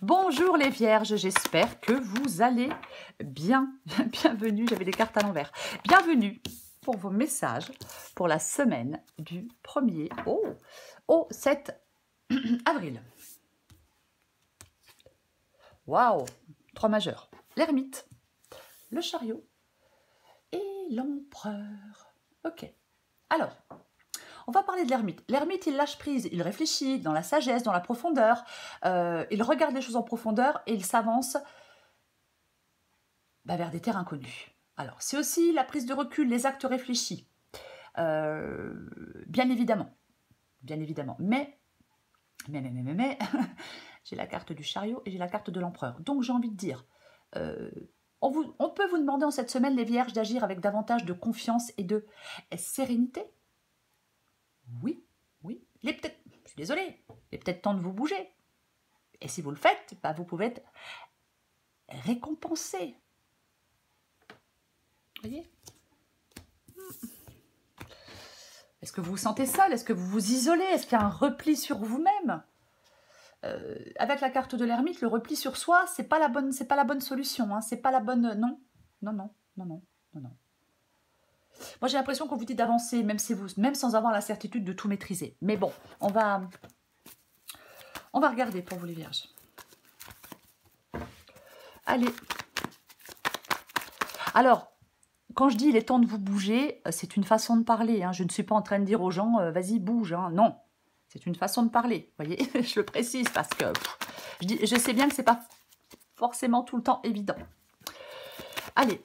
Bonjour les vierges, j'espère que vous allez bien. Bienvenue, j'avais des cartes à l'envers. Bienvenue pour vos messages pour la semaine du 1er au 7 avril. Waouh, 3 majeurs. L'ermite, le chariot et l'empereur. Ok, alors... on va parler de l'ermite. L'ermite, il lâche prise, il réfléchit dans la sagesse, dans la profondeur. Il regarde les choses en profondeur et il s'avance vers des terres inconnues. Alors, c'est aussi la prise de recul, les actes réfléchis. Bien évidemment. Bien évidemment. Mais j'ai la carte du chariot et j'ai la carte de l'empereur. Donc, j'ai envie de dire... on peut vous demander en cette semaine, les vierges, d'agir avec davantage de confiance et de sérénité. Oui, oui. Il est peut-être, je suis désolée, il est peut-être temps de vous bouger. Et si vous le faites, vous pouvez être récompensé. Vous voyez? Est-ce que vous vous sentez seul? Est-ce que vous vous isolez? Est-ce qu'il y a un repli sur vous-même? Avec la carte de l'ermite, le repli sur soi, c'est pas la bonne solution. Hein. C'est pas la bonne... Non. Moi, j'ai l'impression qu'on vous dit d'avancer, même sans avoir la certitude de tout maîtriser. Mais bon, on va regarder pour vous les vierges. Allez. Alors, quand je dis il est temps de vous bouger, c'est une façon de parler. Hein. Je ne suis pas en train de dire aux gens, vas-y, bouge. Hein. Non, c'est une façon de parler. Vous voyez, je le précise parce que je sais bien que ce n'est pas forcément tout le temps évident. Allez.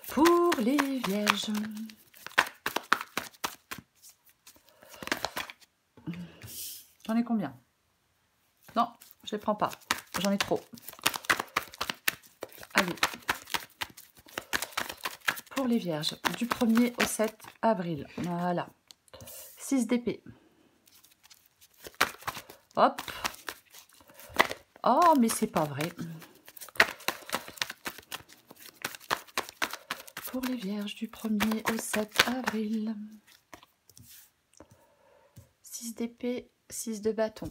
Pour les vierges. J'en ai combien? Non, je ne les prends pas. J'en ai trop. Allez. Pour les vierges, du 1er au 7 avril. Voilà. 6 d'épée. Hop. Oh, mais c'est pas vrai. Pour les vierges, du 1er au 7 avril. 6 d'épée, 6 de bâton.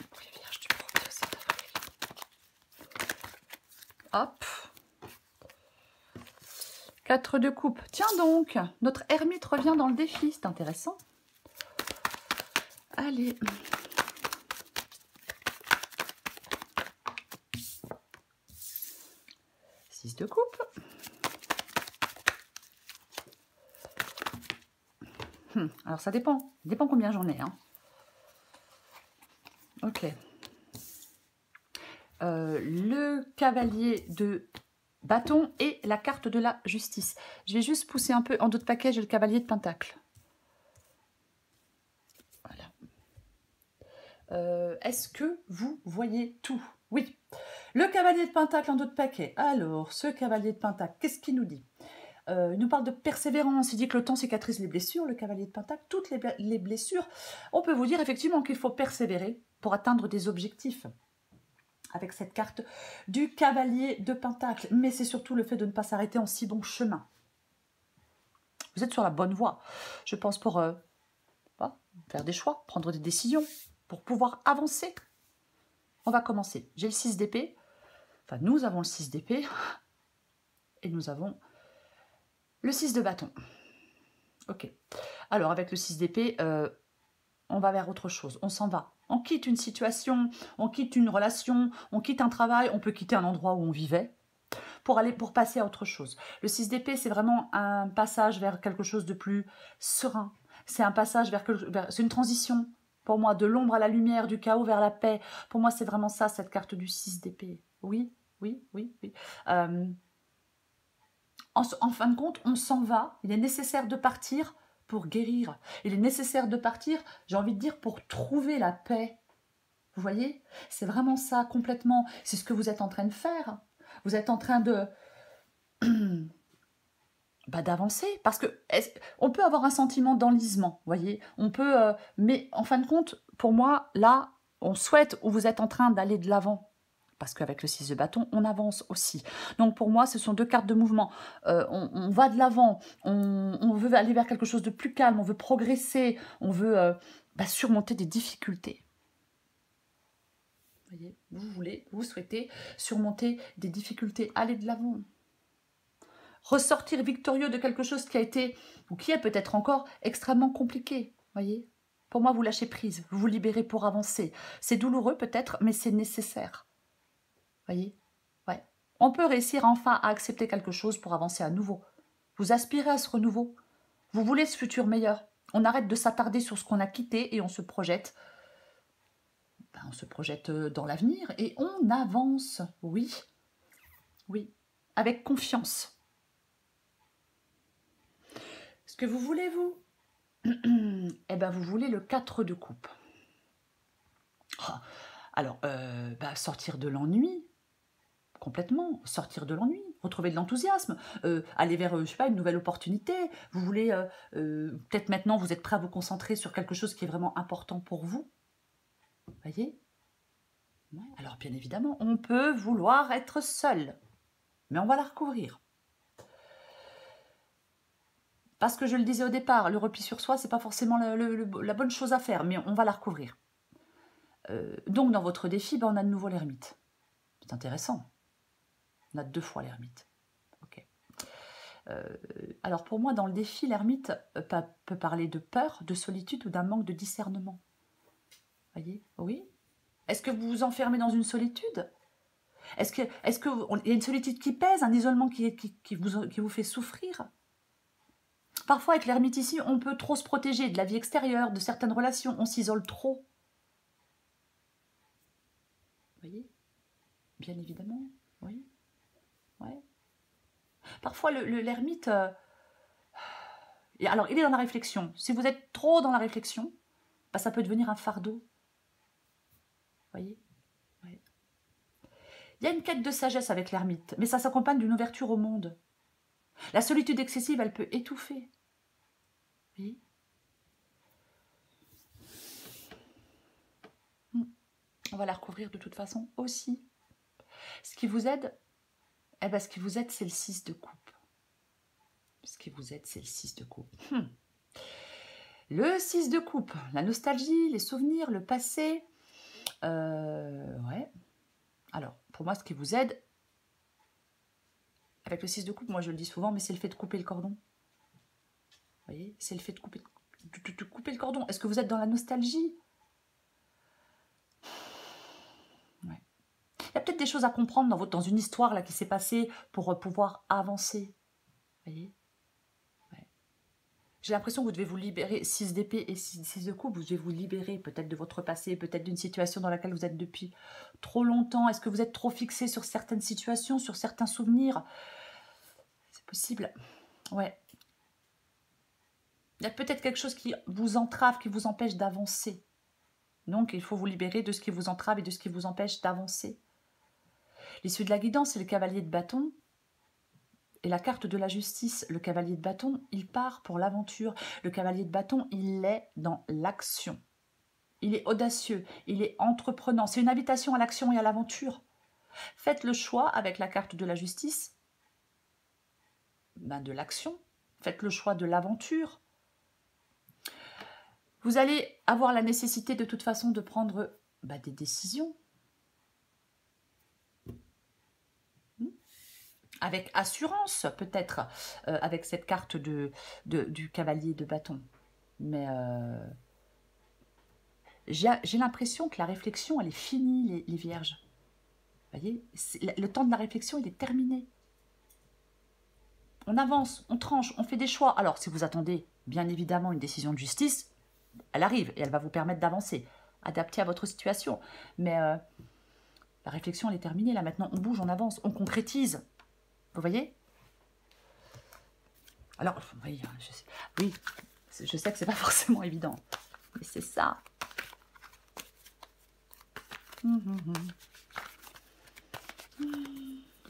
Pour les vierges, du 1er au 7 avril. Hop. 4 de coupe. Tiens donc, notre ermite revient dans le défi. C'est intéressant. Allez. De coupe. Alors ça dépend. Dépend combien j'en ai. Hein. Ok. Le cavalier de bâton et la carte de la justice. Je vais juste pousser un peu en dos de paquet. J'ai le cavalier de pentacle. Voilà. Est-ce que vous voyez tout? Oui. Le cavalier de pentacle en dos de paquet. Alors, ce cavalier de pentacle, qu'est-ce qu'il nous dit? Il nous parle de persévérance. Il dit que le temps cicatrise les blessures. Le cavalier de pentacle, toutes les blessures. On peut vous dire effectivement qu'il faut persévérer pour atteindre des objectifs. Avec cette carte du cavalier de pentacle. Mais c'est surtout le fait de ne pas s'arrêter en si bon chemin. Vous êtes sur la bonne voie. Je pense pour faire des choix, prendre des décisions, pour pouvoir avancer. On va commencer. J'ai le 6 d'épée. Enfin, nous avons le 6 d'épée. Et nous avons le 6 de bâton. Ok. Alors, avec le 6 d'épée, on va vers autre chose. On s'en va. On quitte une situation, on quitte une relation, on quitte un travail, on peut quitter un endroit où on vivait pour passer à autre chose. Le 6 d'épée, c'est vraiment un passage vers quelque chose de plus serein. C'est un passage c'est une transition. Pour moi, de l'ombre à la lumière, du chaos vers la paix. Pour moi, c'est vraiment ça, cette carte du 6 d'épée. Oui. En fin de compte, on s'en va. Il est nécessaire de partir pour guérir. Il est nécessaire de partir, j'ai envie de dire, pour trouver la paix. Vous voyez? C'est vraiment ça, complètement. C'est ce que vous êtes en train de faire. Vous êtes en train de... d'avancer. Parce que on peut avoir un sentiment d'enlisement, vous voyez? On peut... mais en fin de compte, pour moi, là, on souhaite ou vous êtes en train d'aller de l'avant. Parce qu'avec le 6 de bâton, on avance aussi. Donc pour moi, ce sont deux cartes de mouvement. On va de l'avant, on veut aller vers quelque chose de plus calme, on veut progresser, on veut surmonter des difficultés. Vous voyez, vous souhaitez surmonter des difficultés, aller de l'avant. Ressortir victorieux de quelque chose qui a été, ou qui est peut-être encore extrêmement compliqué. Voyez, pour moi, vous lâchez prise, vous vous libérez pour avancer. C'est douloureux peut-être, mais c'est nécessaire. Voyez, ouais. On peut réussir enfin à accepter quelque chose pour avancer à nouveau. Vous aspirez à ce renouveau. Vous voulez ce futur meilleur. On arrête de s'attarder sur ce qu'on a quitté et on se projette. On se projette dans l'avenir et on avance. Oui, oui, avec confiance. Ce que vous voulez, vous? Eh bien, vous voulez le 4 de coupe. Alors, sortir de l'ennui, complètement, sortir de l'ennui, retrouver de l'enthousiasme, aller vers, je sais pas, une nouvelle opportunité. Vous voulez, peut-être maintenant, vous êtes prêt à vous concentrer sur quelque chose qui est vraiment important pour vous. Voyez? Ouais. Alors, bien évidemment, on peut vouloir être seul, mais on va la recouvrir. Parce que je le disais au départ, le repli sur soi, c'est pas forcément la bonne chose à faire, mais on va la recouvrir. Donc, dans votre défi, on a de nouveau l'ermite. C'est intéressant. On a 2 fois l'ermite. Ok. Alors, pour moi, dans le défi, l'ermite peut parler de peur, de solitude ou d'un manque de discernement. Voyez? Oui. Est-ce que vous vous enfermez dans une solitude? Est-ce qu'il y a une solitude qui pèse, un isolement qui vous fait souffrir? Parfois, avec l'ermite ici, on peut trop se protéger de la vie extérieure, de certaines relations. On s'isole trop. Vous voyez? Bien évidemment, oui. Ouais. Parfois, l'ermite... alors, il est dans la réflexion. Si vous êtes trop dans la réflexion, ça peut devenir un fardeau. Vous voyez? Ouais. Il y a une quête de sagesse avec l'ermite, mais ça s'accompagne d'une ouverture au monde. La solitude excessive, elle peut étouffer. Oui. On va la recouvrir de toute façon aussi. Ce qui vous aide, ce qui vous aide, c'est le 6 de coupe. Ce qui vous aide, c'est le 6 de coupe. Le 6 de coupe, la nostalgie, les souvenirs, le passé. Ouais. Alors, pour moi, ce qui vous aide, avec le 6 de coupe, moi je le dis souvent, mais c'est le fait de couper le cordon. Vous voyez, c'est le fait de couper le cordon. Est-ce que vous êtes dans la nostalgie? Ouais. Il y a peut-être des choses à comprendre dans une histoire là, qui s'est passée pour pouvoir avancer. Vous voyez? Ouais. J'ai l'impression que vous devez vous libérer, 6 d'épée et 6 de coupe, vous devez vous libérer peut-être de votre passé, peut-être d'une situation dans laquelle vous êtes depuis trop longtemps. Est-ce que vous êtes trop fixé sur certaines situations, sur certains souvenirs? C'est possible. Ouais. Il y a peut-être quelque chose qui vous entrave, qui vous empêche d'avancer. Donc, il faut vous libérer de ce qui vous entrave et de ce qui vous empêche d'avancer. L'issue de la guidance, c'est le cavalier de bâton. Et la carte de la justice, le cavalier de bâton, il part pour l'aventure. Le cavalier de bâton, il est dans l'action. Il est audacieux, il est entreprenant. C'est une invitation à l'action et à l'aventure. Faites le choix avec la carte de la justice, de l'action. Faites le choix de l'aventure. Vous allez avoir la nécessité de toute façon de prendre des décisions. Avec assurance, peut-être, avec cette carte du cavalier de bâton. Mais j'ai l'impression que la réflexion, elle est finie, les vierges. Vous voyez, le temps de la réflexion, il est terminé. On avance, on tranche, on fait des choix. Alors, si vous attendez, bien évidemment, une décision de justice, elle arrive et elle va vous permettre d'avancer, adapté à votre situation. Mais la réflexion, elle est terminée. Là, maintenant, on bouge, on avance, on concrétise. Vous voyez? Alors, oui, je sais que c'est pas forcément évident, mais c'est ça.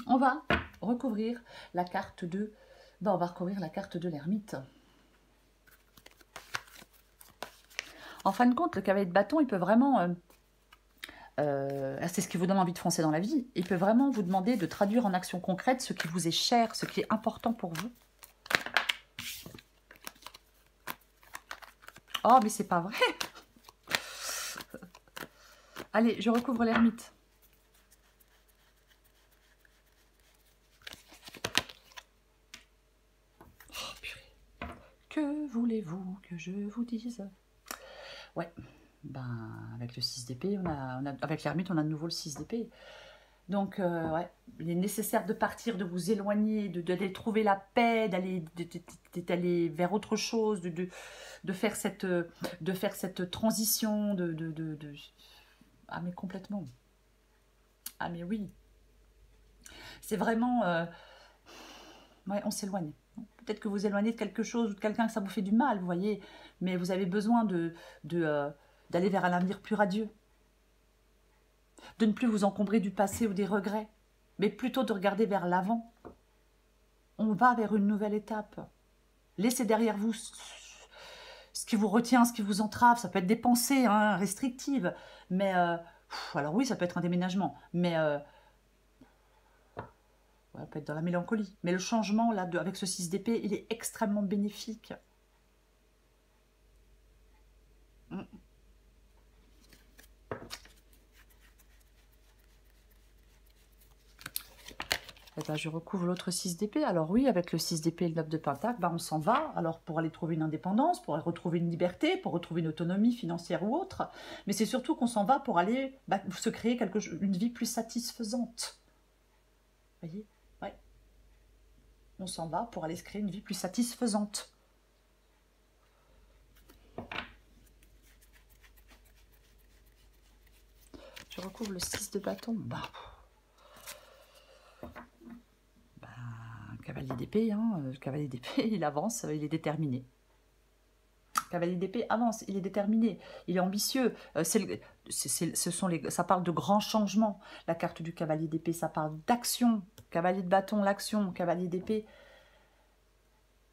On va recouvrir la carte de... on va recouvrir la carte de l'ermite. En fin de compte, le cavalier de bâton, il peut vraiment C'est ce qui vous donne envie de foncer dans la vie. Il peut vraiment vous demander de traduire en action concrète ce qui vous est cher, ce qui est important pour vous. Oh, mais c'est pas vrai. Allez, je recouvre l'ermite. Oh, purée. Que voulez-vous que je vous dise? Ouais, ben, avec le 6 d'épée, avec l'ermite, on a de nouveau le 6 d'épée. Donc, ouais, il est nécessaire de partir, de vous éloigner, d'aller trouver la paix, d'aller vers autre chose, de faire cette transition, Ah, mais complètement. Ah, mais oui. C'est vraiment... ouais, on s'éloigne. Peut-être que vous éloignez de quelque chose ou de quelqu'un que ça vous fait du mal, vous voyez. Mais vous avez besoin d'aller vers un avenir plus radieux. De ne plus vous encombrer du passé ou des regrets. Mais plutôt de regarder vers l'avant. On va vers une nouvelle étape. Laissez derrière vous ce qui vous retient, ce qui vous entrave. Ça peut être des pensées hein, restrictives. Mais, alors oui, ça peut être un déménagement. Mais... ouais, ça peut être dans la mélancolie. Mais le changement, là, avec ce 6 d'épée, il est extrêmement bénéfique. Et ben, je recouvre l'autre 6 d'épée. Alors oui, avec le 6 d'épée et le 9 de pentacle, ben, on s'en va. Alors pour aller trouver une indépendance, pour retrouver une liberté, pour retrouver une autonomie financière ou autre. Mais c'est surtout qu'on s'en va pour aller se créer une vie plus satisfaisante. Vous voyez? Ouais. On s'en va pour aller se créer une vie plus satisfaisante. Je recouvre le 6 de bâton. Cavalier d'épée, hein. Le cavalier d'épée, il avance, il est déterminé. Cavalier d'épée avance, il est déterminé, il est ambitieux. Ça parle de grands changements. La carte du cavalier d'épée, ça parle d'action. Cavalier de bâton, l'action. Cavalier d'épée,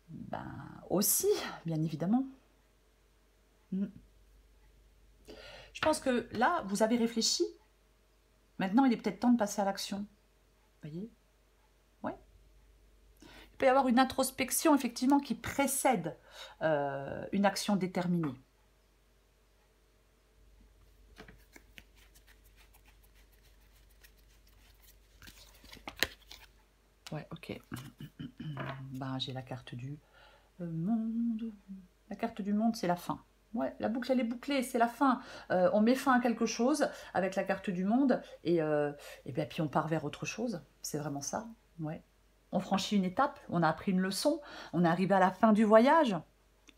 ben aussi, bien évidemment. Je pense que là, vous avez réfléchi. Maintenant, il est peut-être temps de passer à l'action. Vous voyez? Ouais. Il peut y avoir une introspection, effectivement, qui précède une action déterminée. Ouais, ok. Ben, j'ai la carte du monde. La carte du monde, c'est la fin. Ouais, la boucle, elle est bouclée, c'est la fin. On met fin à quelque chose avec la carte du monde et bien, puis on part vers autre chose. C'est vraiment ça. Ouais. On franchit une étape, on a appris une leçon, on est arrivé à la fin du voyage.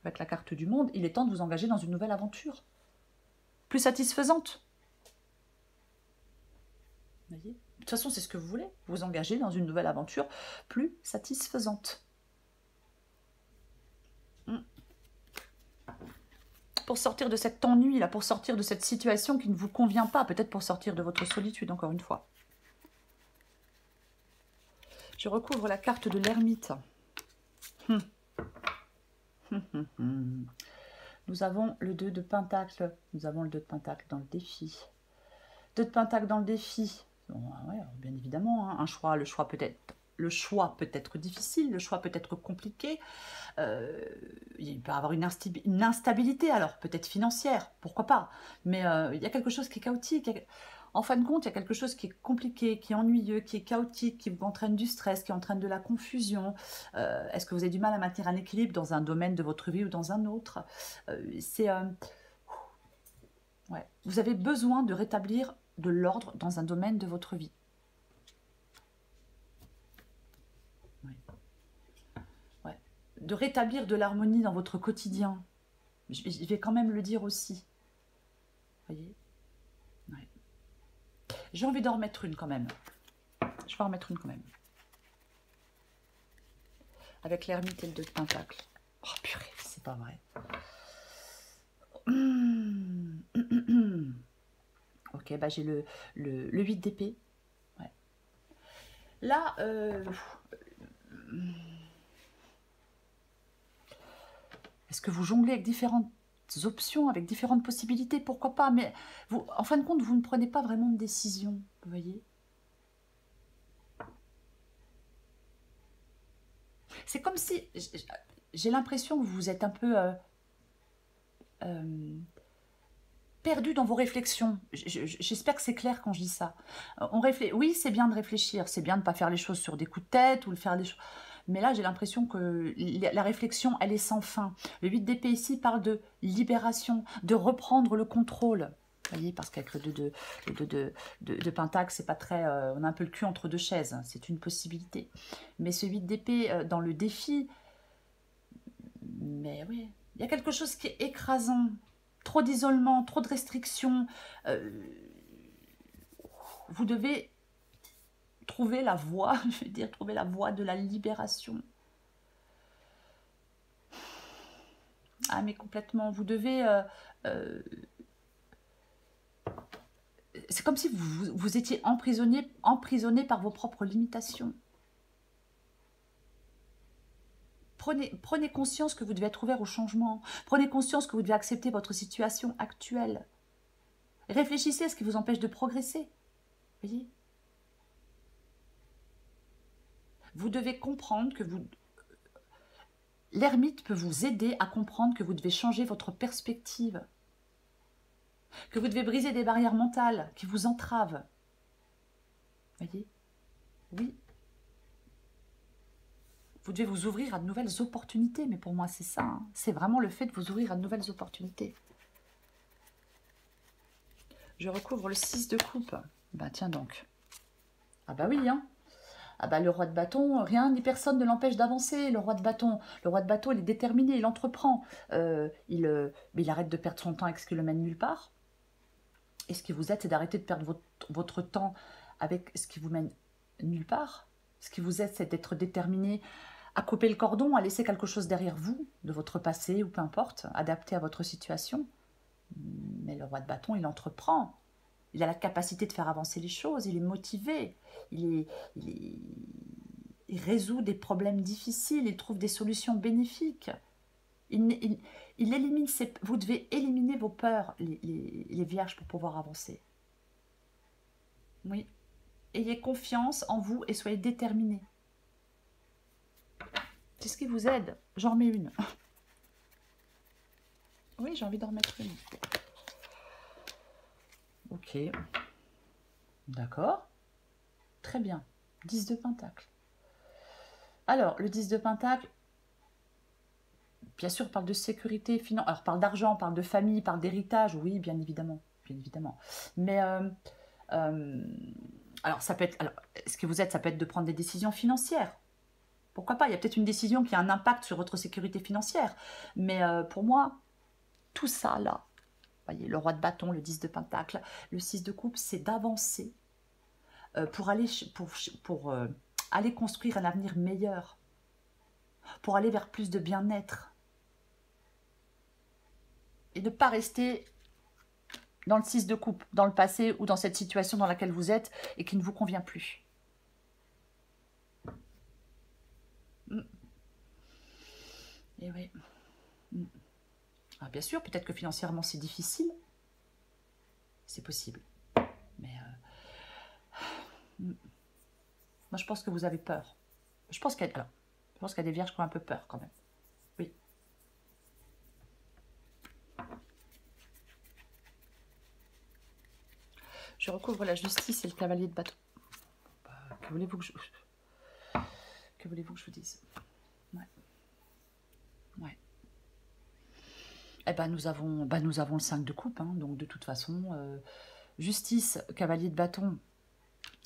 Avec la carte du monde, il est temps de vous engager dans une nouvelle aventure. Plus satisfaisante. Vous voyez ? De toute façon, c'est ce que vous voulez. Vous engager dans une nouvelle aventure plus satisfaisante. Pour sortir de cet ennui, là, pour sortir de cette situation qui ne vous convient pas, peut-être pour sortir de votre solitude, encore une fois. Je recouvre la carte de l'ermite. Nous avons le 2 de pentacle. Nous avons le 2 de pentacle dans le défi. 2 de pentacle dans le défi. Bon, ouais, bien évidemment, hein, le choix peut être difficile, le choix peut être compliqué. Il peut y avoir une instabilité, alors peut-être financière, pourquoi pas. Mais il y a quelque chose qui est chaotique. En fin de compte, il y a quelque chose qui est compliqué, qui est ennuyeux, qui est chaotique, qui vous entraîne du stress, qui entraîne de la confusion. Est-ce que vous avez du mal à maintenir un équilibre dans un domaine de votre vie ou dans un autre? Ouais. Vous avez besoin de rétablir de l'ordre dans un domaine de votre vie. Ouais. De rétablir de l'harmonie dans votre quotidien. Je vais quand même le dire aussi. Vous voyez? Ouais. J'ai envie d'en remettre une quand même. Je vais en remettre une quand même. Avec l'ermite et le 2 de pentacle. Oh purée, c'est pas vrai. Ok, bah j'ai le 8 d'épée. Ouais. Là, est-ce que vous jonglez avec différentes options, avec différentes possibilités, pourquoi pas, mais vous, en fin de compte, vous ne prenez pas vraiment de décision, vous voyez. C'est comme si, j'ai l'impression que vous êtes un peu perdu dans vos réflexions. J'espère que c'est clair quand je dis ça. Oui, c'est bien de réfléchir, c'est bien de ne pas faire les choses sur des coups de tête ou de faire des choses. Mais là, j'ai l'impression que la réflexion, elle est sans fin. Le 8 d'épée ici parle de libération, de reprendre le contrôle. Vous voyez, parce qu'avec le 2 de Pentacle, c'est pas très... on a un peu le cul entre deux chaises, hein, c'est une possibilité. Mais ce 8 d'épée, dans le défi, mais oui, il y a quelque chose qui est écrasant. Trop d'isolement, trop de restrictions. Vous devez trouver la voie, je veux dire, trouver la voie de la libération. Ah, mais complètement, vous devez... c'est comme si vous étiez emprisonné par vos propres limitations. Prenez conscience que vous devez être ouvert au changement. Prenez conscience que vous devez accepter votre situation actuelle. Réfléchissez à ce qui vous empêche de progresser. Voyez ? Vous devez comprendre que l'ermite peut vous aider à comprendre que vous devez changer votre perspective. Que vous devez briser des barrières mentales qui vous entravent. Voyez ? Oui. Vous devez vous ouvrir à de nouvelles opportunités, mais pour moi c'est ça, hein. C'est vraiment le fait de vous ouvrir à de nouvelles opportunités. Je recouvre le 6 de coupe. Bah tiens donc. Ah bah oui, hein. Ah bah le roi de bâton, rien ni personne ne l'empêche d'avancer, le roi de bâton. Le roi de bâton, il est déterminé, il entreprend. Mais il arrête de perdre son temps avec ce qui le mène nulle part. Et ce qui vous aide, c'est d'arrêter de perdre votre temps avec ce qui vous mène nulle part. Ce qui vous aide, c'est d'être déterminé à couper le cordon, à laisser quelque chose derrière vous, de votre passé ou peu importe, adapté à votre situation. Mais le roi de bâton, il entreprend. Il a la capacité de faire avancer les choses, il est motivé, il résout des problèmes difficiles, il trouve des solutions bénéfiques. Il élimine vous devez éliminer vos peurs, les vierges, pour pouvoir avancer. Oui. Ayez confiance en vous et soyez déterminés. C'est ce qui vous aide. J'en remets une. Oui, j'ai envie d'en remettre une. Ok. D'accord. Très bien. 10 de Pentacle. Alors, le 10 de Pentacle, bien sûr, parle de sécurité financière. Alors, parle d'argent, parle de famille, parle d'héritage. Oui, bien évidemment. Bien évidemment. Mais, alors, ça peut être... Alors, ce qui vous aide, ça peut être de prendre des décisions financières. Pourquoi pas? Il y a peut-être une décision qui a un impact sur votre sécurité financière. Mais pour moi, tout ça, là, voyez, le roi de bâton, le 10 de Pentacle, le 6 de coupe, c'est d'avancer pour aller construire un avenir meilleur, pour aller vers plus de bien-être. Et ne pas rester dans le 6 de coupe, dans le passé ou dans cette situation dans laquelle vous êtes et qui ne vous convient plus. Et oui. Alors bien sûr, peut-être que financièrement c'est difficile. C'est possible. Mais moi je pense que vous avez peur. Je pense qu'il y a des vierges qui ont un peu peur quand même. Oui. Je recouvre la justice et le cavalier de bâton. Que voulez-vous que je vous dise? Ouais. Ouais. Eh ben nous avons le 5 de coupe, hein, donc de toute façon, justice, cavalier de bâton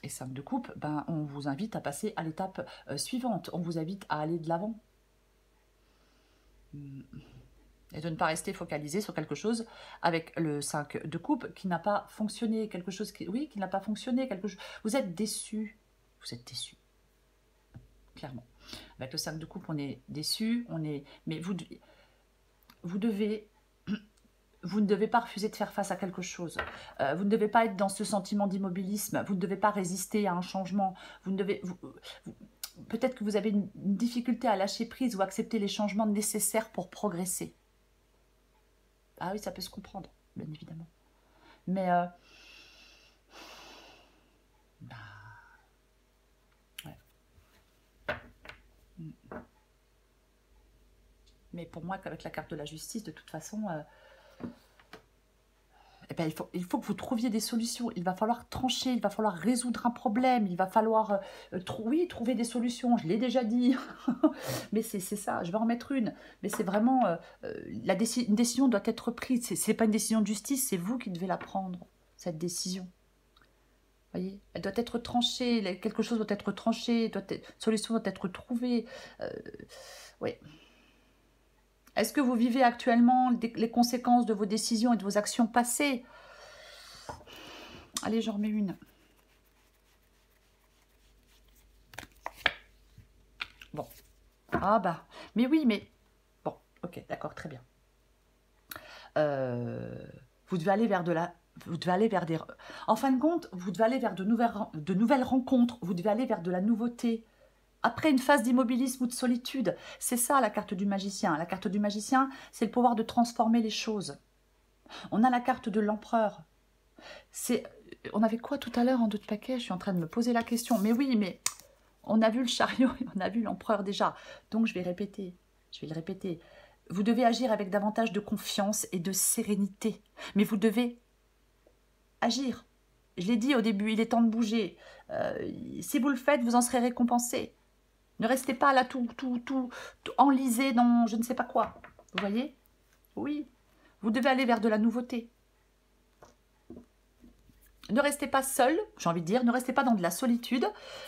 et 5 de coupe, ben, on vous invite à passer à l'étape suivante. On vous invite à aller de l'avant. Et de ne pas rester focalisé sur quelque chose avec le 5 de coupe qui n'a pas fonctionné, quelque chose qui n'a pas fonctionné, vous êtes déçu. Vous êtes déçu. Clairement. Avec le 5 de coupe, on est déçu, mais vous ne devez pas refuser de faire face à quelque chose. Vous ne devez pas être dans ce sentiment d'immobilisme. Vous ne devez pas résister à un changement. Peut-être que vous avez une difficulté à lâcher prise ou accepter les changements nécessaires pour progresser. Ah oui, ça peut se comprendre, bien évidemment. Mais, bah, ouais. Mm. Mais pour moi, qu'avec la carte de la justice, de toute façon, eh ben, il faut que vous trouviez des solutions. Il va falloir trancher, il va falloir résoudre un problème, il va falloir, oui, trouver des solutions. Je l'ai déjà dit, mais c'est ça, je vais en mettre une. Mais c'est vraiment, une décision doit être prise. C'est pas une décision de justice, c'est vous qui devez la prendre, cette décision. Voyez, elle doit être tranchée, quelque chose doit être tranché, une solution doit être trouvée. Oui. Est-ce que vous vivez actuellement les conséquences de vos décisions et de vos actions passées? Allez, j'en remets une. Bon. Ah bah, mais oui, mais... Bon, ok, d'accord, très bien. Vous devez aller vers Vous devez aller vers des... En fin de compte, vous devez aller vers de nouvelles rencontres. Vous devez aller vers de la nouveauté. Après une phase d'immobilisme ou de solitude, c'est ça la carte du magicien. La carte du magicien, c'est le pouvoir de transformer les choses. On a la carte de l'empereur. On avait quoi tout à l'heure en 2 de paquet? Je suis en train de me poser la question. Mais oui, mais on a vu le chariot et on a vu l'empereur déjà. Donc je vais répéter. Je vais le répéter. Vous devez agir avec davantage de confiance et de sérénité. Mais vous devez agir. Je l'ai dit au début, il est temps de bouger. Si vous le faites, vous en serez récompensé. Ne restez pas là tout enlisé dans je ne sais pas quoi. Vous voyez? Oui. Vous devez aller vers de la nouveauté. Ne restez pas seul, j'ai envie de dire, ne restez pas dans de la solitude,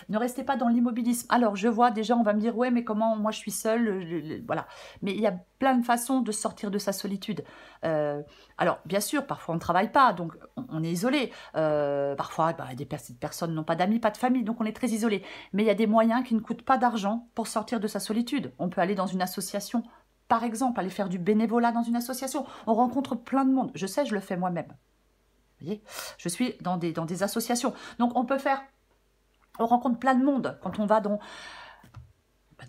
ne restez pas dans l'immobilisme. Alors, je vois déjà, on va me dire, ouais, mais comment, moi je suis seule, voilà. Mais il y a plein de façons de sortir de sa solitude. Alors, bien sûr, parfois on ne travaille pas, donc on est isolé. Parfois, des personnes n'ont pas d'amis, pas de famille, donc on est très isolé. Mais il y a des moyens qui ne coûtent pas d'argent pour sortir de sa solitude. On peut aller dans une association, par exemple, aller faire du bénévolat dans une association. On rencontre plein de monde. Je sais, je le fais moi-même. Vous voyez, je suis dans des associations. Donc, on rencontre plein de monde quand on va dans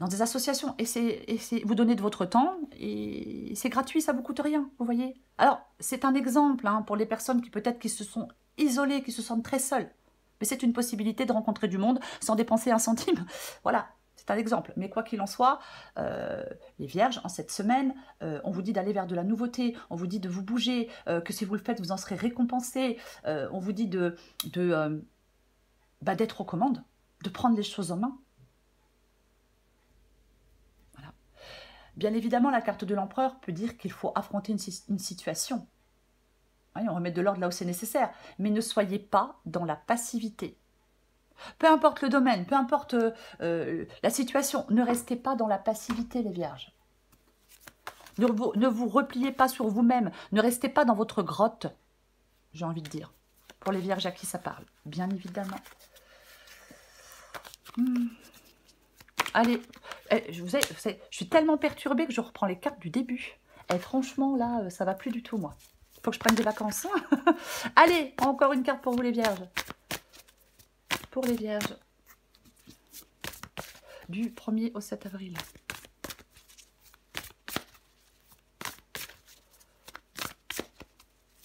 des associations. Et vous donnez de votre temps et c'est gratuit, ça ne vous coûte rien, vous voyez. Alors, c'est un exemple pour les personnes qui se sont isolées, qui se sentent très seules. Mais c'est une possibilité de rencontrer du monde sans dépenser un centime. Voilà, c'est un exemple. Mais quoi qu'il en soit, les vierges, en cette semaine, on vous dit d'aller vers de la nouveauté, on vous dit de vous bouger, que si vous le faites, vous en serez récompensé, on vous dit d'être aux commandes, de prendre les choses en main. Voilà. Bien évidemment, la carte de l'empereur peut dire qu'il faut affronter une situation. Oui, on remet de l'ordre là où c'est nécessaire, mais ne soyez pas dans la passivité. Peu importe le domaine, peu importe la situation, ne restez pas dans la passivité, les vierges. Ne vous repliez pas sur vous-même, ne restez pas dans votre grotte, j'ai envie de dire, pour les vierges à qui ça parle, bien évidemment. Allez, je suis tellement perturbée que je reprends les cartes du début. Et franchement, là, ça va plus du tout, moi. Il faut que je prenne des vacances. Allez, encore une carte pour vous, les vierges. Pour les vierges. Du 1er au 7 avril.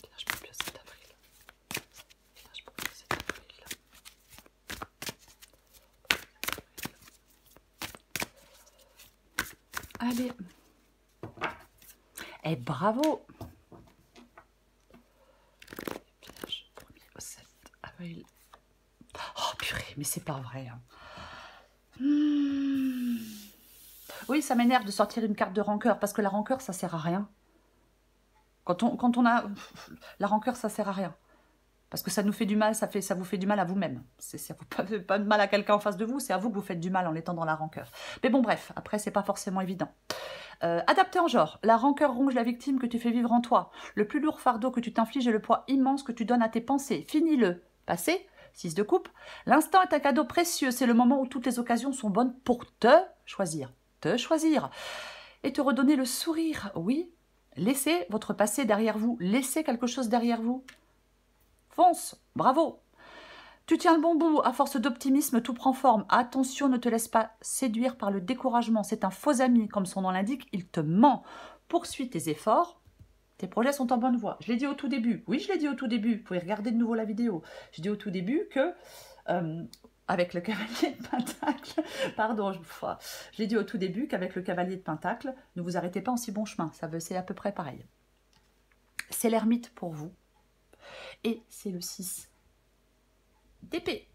Vierge pour le 7 avril. Vierge pour le 7 avril. Allez. Et bravo. Vierge 1er au 7 avril. Oh purée, mais c'est pas vrai. Oui, ça m'énerve de sortir une carte de rancœur, parce que la rancœur, ça sert à rien. Quand on a... La rancœur, ça sert à rien. Parce que ça nous fait du mal, ça vous fait du mal à vous-même. Ça ne fait pas de mal à quelqu'un en face de vous, c'est à vous que vous faites du mal en étant dans la rancœur. Mais bon, bref, après, c'est pas forcément évident. Adapté en genre, la rancœur ronge la victime que tu fais vivre en toi. Le plus lourd fardeau que tu t'infliges est le poids immense que tu donnes à tes pensées. Finis-le. Passé, 6 de coupe. L'instant est un cadeau précieux, c'est le moment où toutes les occasions sont bonnes pour te choisir. Te choisir. Et te redonner le sourire, oui. Laissez votre passé derrière vous. Laissez quelque chose derrière vous. Fonce, bravo. Tu tiens le bon bout, à force d'optimisme, tout prend forme. Attention, ne te laisse pas séduire par le découragement. C'est un faux ami, comme son nom l'indique, il te ment. Poursuis tes efforts. Tes projets sont en bonne voie. Je l'ai dit au tout début. Oui, je l'ai dit au tout début. Vous pouvez regarder de nouveau la vidéo. Je dis au tout début que, avec le cavalier de Pentacle, pardon, je l'ai dit au tout début qu'avec le cavalier de Pentacle, ne vous arrêtez pas en si bon chemin. C'est à peu près pareil. C'est l'ermite pour vous. Et c'est le 6 d'épée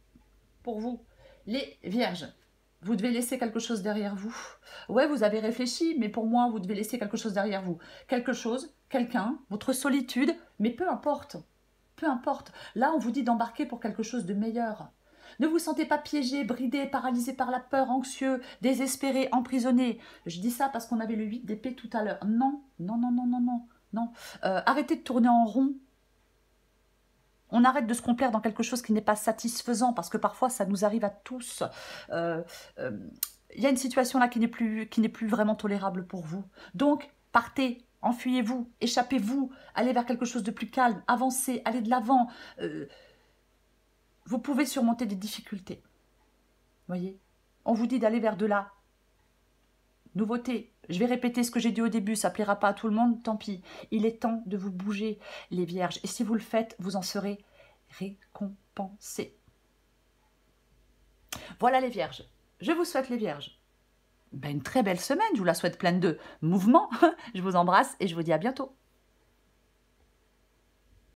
pour vous. Les vierges. Vous devez laisser quelque chose derrière vous. Ouais, vous avez réfléchi, mais pour moi, vous devez laisser quelque chose derrière vous. Quelque chose, quelqu'un, votre solitude, mais peu importe. Peu importe. Là, on vous dit d'embarquer pour quelque chose de meilleur. Ne vous sentez pas piégé, bridé, paralysé par la peur, anxieux, désespéré, emprisonné. Je dis ça parce qu'on avait le 8 d'épée tout à l'heure. Non, non, non, non, non, non, non. Arrêtez de tourner en rond. On arrête de se complaire dans quelque chose qui n'est pas satisfaisant, parce que parfois, ça nous arrive à tous. Il y a une situation là qui n'est plus vraiment tolérable pour vous. Donc, partez, enfuyez-vous, échappez-vous, allez vers quelque chose de plus calme, avancez, allez de l'avant. Vous pouvez surmonter des difficultés. Voyez, on vous dit d'aller vers de la nouveauté. Je vais répéter ce que j'ai dit au début, ça ne plaira pas à tout le monde, tant pis. Il est temps de vous bouger, les vierges. Et si vous le faites, vous en serez récompensés. Voilà les vierges. Je vous souhaite les vierges. Ben, une très belle semaine, je vous la souhaite pleine de mouvements. Je vous embrasse et je vous dis à bientôt.